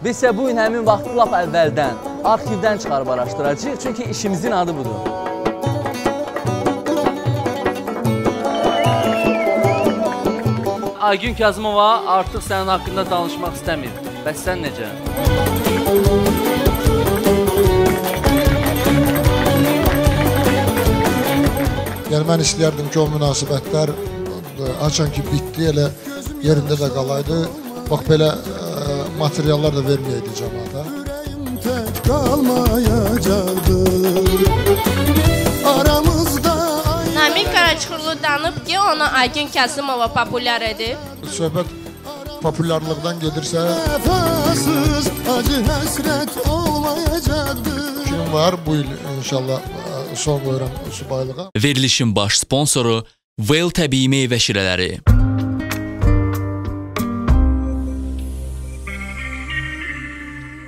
Biz isə bu gün həmin vaxtı lap əvvəldən, arxivdən çıxarıb araşdıracağıq, çünki işimizin adı budur. Aygün Kazımova artıq sənin haqqında danışmaq istəmir. Bəs sən necə? Yəni mən istəyərdim ki, o münasibətlər açan ki bitdi, elə yerində də qalaydı. Bax belə materiallar da verməyəydi cəmaata. Tək qalmayacaqdı. Aramızda Namiq Qaraçıxırlı danıb ki, ona Aygün Kazımova populyar edib. Söhbət populyarlıqdan gedirsə, vəfasız acı həsrət olmayacaqdı. Kim var bu il inşallah son qoyuram subaylığa. Verilişin baş sponsoru Well təbii meyvə şirələri.